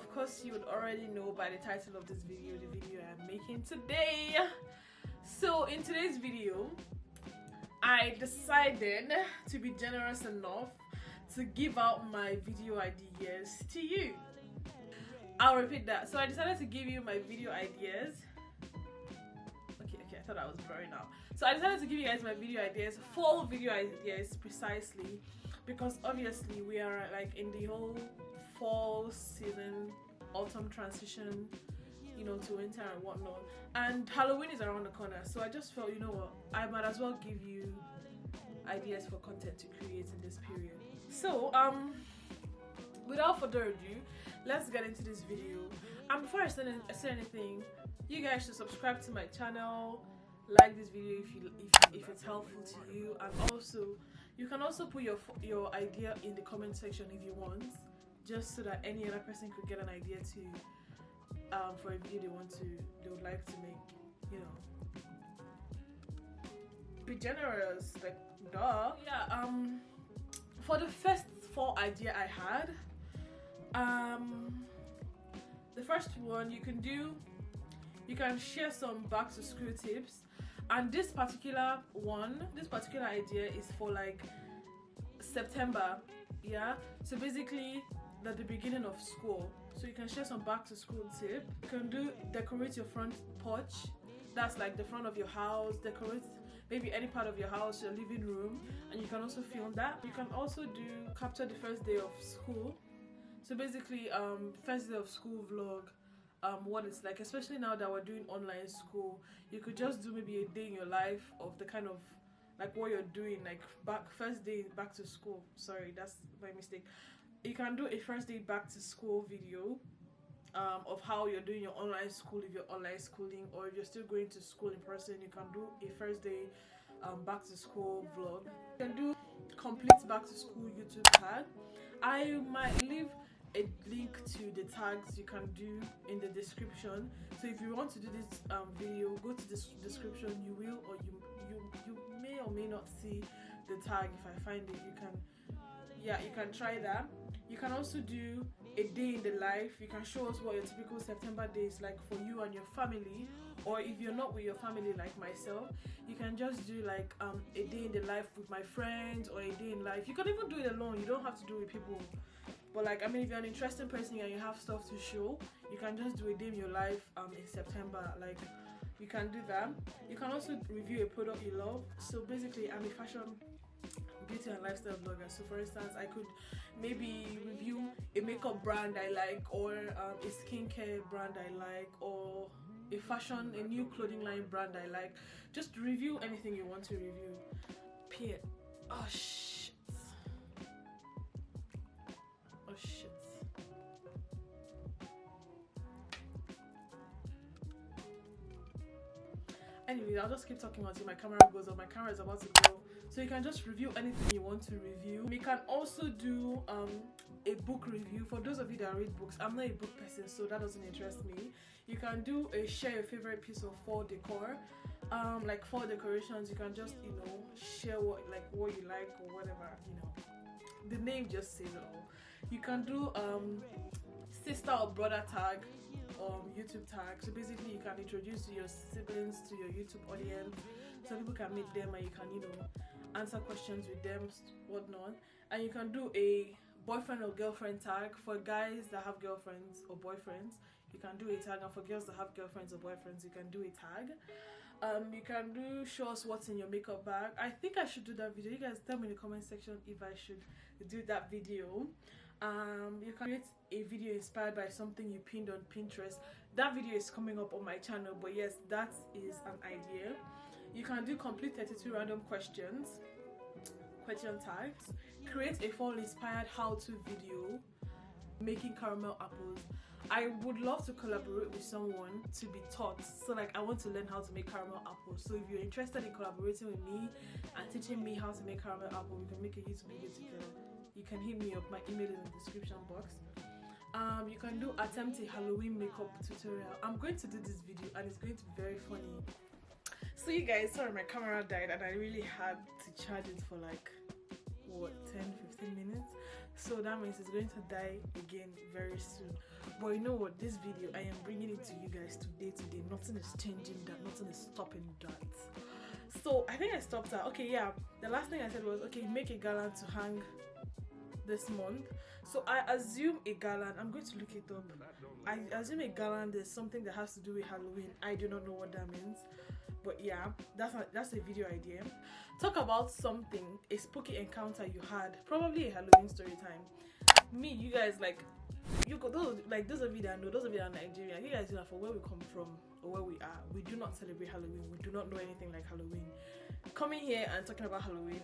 of course you would already know by the title of this video, the video I'm making today. So in today's video, I decided to be generous enough to give out my video ideas to you. I'll repeat that. So I decided to give you my video ideas. Okay, I thought I was blurring out. So I decided to give you guys my video ideas, 4 video ideas precisely, because obviously we are like in the whole fall season, autumn transition, you know, to winter and whatnot, and Halloween is around the corner. So I just felt, you know what, I might as well give you ideas for content to create in this period. So without further ado, let's get into this video. And before I say anything, you guys should subscribe to my channel, like this video if it's helpful to you, and also you can also put your idea in the comment section if you want, just so that any other person could get an idea to for a video they would like to make, you know. Be generous, like duh. Yeah, for the first 4 idea I had, the first one, you can share some back to school tips, and this particular idea is for like September, yeah. So basically at the beginning of school, so you can share some back to school tip. You can decorate your front porch, that's like the front of your house, decorate maybe any part of your house, your living room, and you can also film that. You can also capture the first day of school, so basically first day of school vlog, what it's like, especially now that we're doing online school. You could just do maybe a day in your life of the kind of like what you're doing, like first day back to school. Sorry, that's my mistake. You can do a first day back to school video of how you're doing your online school, if you're online schooling, or if you're still going to school in person. You can do a first day back to school vlog. You can do complete back to school YouTube tag. I might leave a link to the tags you can do in the description, so if you want to do this video, go to this description. You will, or you may or may not see the tag. If I find it, you can try that. You can also do a day in the life. You can show us what your typical September day is like for you and your family, or if you're not with your family like myself, you can just do like a day in the life with my friends, or a day in life. You can even do it alone, you don't have to do it with people. But like, I mean, if you're an interesting person and you have stuff to show, you can just do a day in your life in September. Like, you can do that. You can also review a product you love. So basically, I'm a fashion, beauty and lifestyle blogger. So for instance, I could maybe review a makeup brand I like, or a skincare brand I like, or a new clothing line brand I like. Just review anything you want to review. Oh shit. Anyway, I'll just keep talking until my camera goes off. My camera is about to go. So you can just review anything you want to review. We can also do a book review. For those of you that read books, I'm not a book person, so that doesn't interest me. You can do a share your favorite piece of fall decor, like fall decorations. You can just, you know, share what you like or whatever, you know. The name just says it all. You can do sister or brother tag, YouTube tag. So basically, you can introduce your siblings to your YouTube audience, so people can meet them and you can, you know, answer questions with them, whatnot. And you can do a boyfriend or girlfriend tag. For guys that have girlfriends or boyfriends, you can do a tag, and for girls that have girlfriends or boyfriends, you can do a tag. You can show us what's in your makeup bag. I think I should do that video. You guys tell me in the comment section if I should do that video. You can create a video inspired by something you pinned on Pinterest. That video is coming up on my channel, but yes, that is an idea. You can do complete 32 random question tags. Create a fall inspired how-to video making caramel apples. I would love to collaborate with someone to be taught. So like, I want to learn how to make caramel apples. So if you're interested in collaborating with me and teaching me how to make caramel apple, we can make a YouTube video together. You can hit me up. My email is in the description box. You can do attempt a Halloween makeup tutorial. I'm going to do this video and it's going to be very funny. So you guys, sorry, my camera died and I really had to charge it for like what, 10-15 minutes. so that means it's going to die again very soon. But you know what, this video I am bringing it to you guys today. Nothing is changing that, nothing is stopping that. So I think I stopped at, okay, yeah, the last thing I said was, okay, make a garland to hang this month. So I assume a garland, I'm going to look it up. I assume a garland is something that has to do with Halloween. I do not know what that means, but yeah, that's a video idea. Talk about something, a spooky encounter you had, probably a Halloween story time. Me, you guys, like, you go, those of you that know, those of you that are Nigerian, you guys know for where we come from or where we are, we do not celebrate Halloween. We do not know anything like Halloween. Coming here and talking about Halloween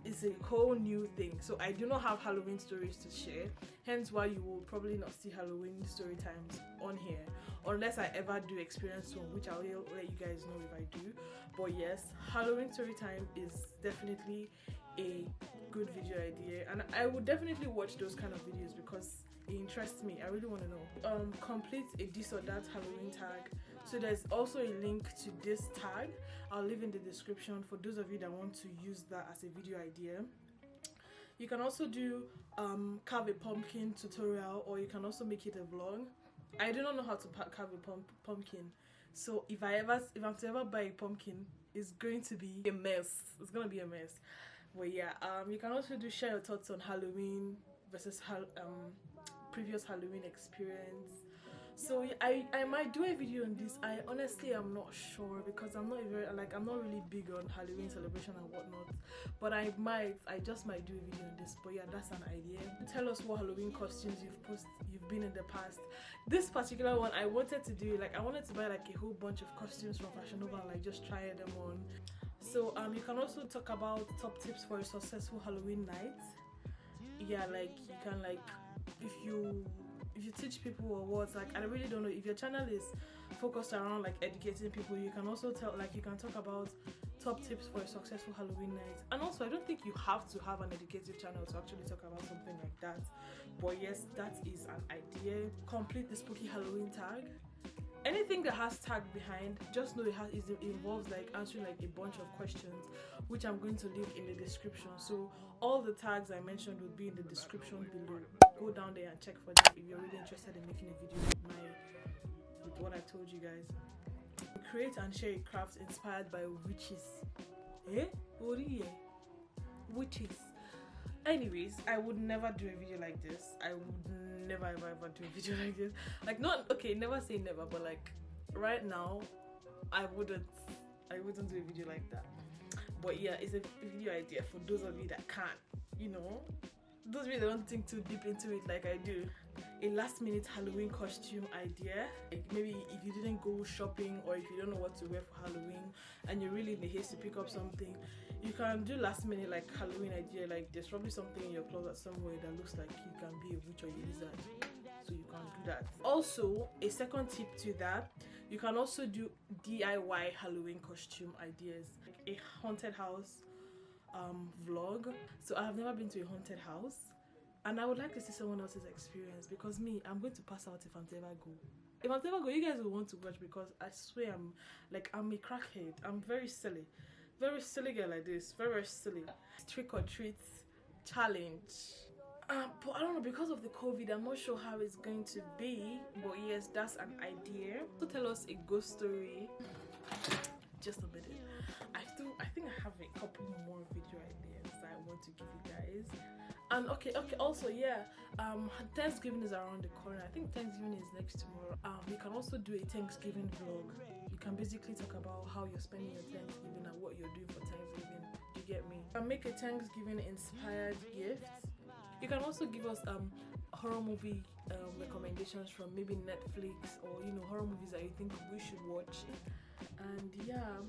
is a whole new thing. So I do not have Halloween stories to share, hence why you will probably not see Halloween story times on here unless I ever do experience one, which I will let you guys know if I do. But yes, Halloween story time is definitely a good video idea, and I would definitely watch those kind of videos because it interests me. I really want to know. Complete a this or that Halloween tag. So there's also a link to this tag. I'll leave in the description for those of you that want to use that as a video idea. You can also do carve a pumpkin tutorial, or you can also make it a vlog. I do not know how to carve a pumpkin, so if I'm to ever buy a pumpkin, it's going to be a mess. It's gonna be a mess. But yeah, you can also share your thoughts on Halloween versus previous Halloween experience. So I might do a video on this. I honestly am not sure because I'm not really big on Halloween celebration and whatnot, but I just might do a video on this. But yeah, that's an idea. Tell us what Halloween costumes you've been in the past. This particular one I wanted to do, like, I wanted to buy like a whole bunch of costumes from Fashion Nova and like just try them on. So you can also talk about top tips for a successful Halloween night. Yeah, like you can, like, if you teach people or what, like, I really don't know, if your channel is focused around like educating people, you can also you can talk about top tips for a successful Halloween night. And also, I don't think you have to have an educative channel to actually talk about something like that, but yes, that is an idea. Complete the spooky Halloween tag. Anything that has tag behind, just know it involves like answering like a bunch of questions, which I'm going to leave in the description. So all the tags I mentioned will be in the description below. Go down there and check for them if you're really interested in making a video with what I told you guys. Create and share a craft inspired by witches. Witches. Anyways, I would never do a video like this. I would never ever do a video like this. Like, not okay, never say never, but like right now I wouldn't do a video like that. But yeah, it's a video idea for those of you that can't, you know, those of you that don't think too deep into it like I do. A last minute Halloween costume idea. Like, maybe if you didn't go shopping or if you don't know what to wear for Halloween and you're really in the haste to pick up something, you can do last minute like Halloween idea. Like, there's probably something in your closet somewhere that looks like you can be a witch or a lizard, so you can do that. Also, a second tip to that, you can also do DIY Halloween costume ideas, like a haunted house vlog. So I have never been to a haunted house, and I would like to see someone else's experience, because me, I'm going to pass out if I'm to ever go. If I'm to ever go, you guys will want to watch, because I swear I'm a crackhead. I'm very silly girl like this, very silly. Trick or treat challenge. But I don't know, because of the COVID, I'm not sure how it's going to be. But yes, that's an idea. So tell us a ghost story. Just a minute. I think I have a couple more video ideas that I want to give you guys. And okay, also yeah, Thanksgiving is around the corner. I think Thanksgiving is next tomorrow. You can also do a Thanksgiving vlog. You can basically talk about how you're spending your Thanksgiving and what you're doing for Thanksgiving. Do you get me? You can make a Thanksgiving inspired gift. You can also give us horror movie recommendations from maybe Netflix, or you know, horror movies that you think we should watch. And yeah,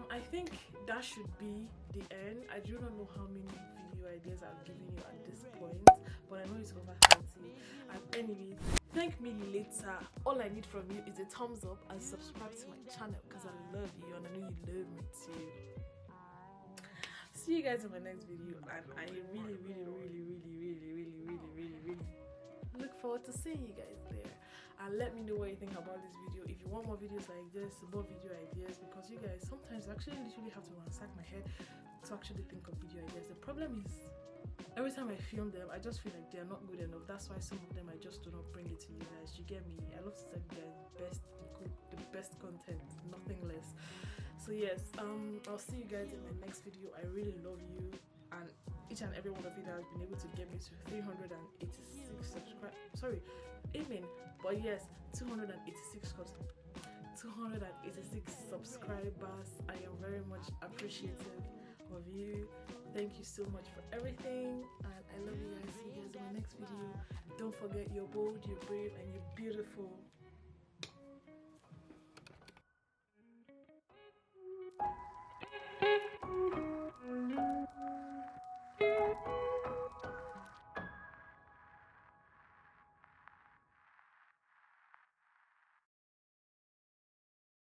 I think that should be the end. I do not know how many video ideas I've given you at this point, but I know it's over 30. And anyways, thank me later. All I need from you is a thumbs up and subscribe to my channel, because I love you and I know you love me too. See you guys in my next video, and I really look forward to seeing you guys there. And let me know what you think about this video. If you want more videos like this, more video ideas, because you guys sometimes actually literally have to ransack my head to actually think of video ideas. The problem is every time I film them, I just feel like they're not good enough. That's why some of them I just do not bring it to you guys. You get me? I love to tell you guys the best content, nothing less. So yes, I'll see you guys in my next video. I really love you, and each and every one of you that has been able to get me to 386 subscribers. Sorry, amen. But yes, 286 subscribers. I am very much appreciative of you. Thank you so much for everything, and I love you guys. See you guys in my next video. Don't forget, you're bold, you're brave, and you're beautiful.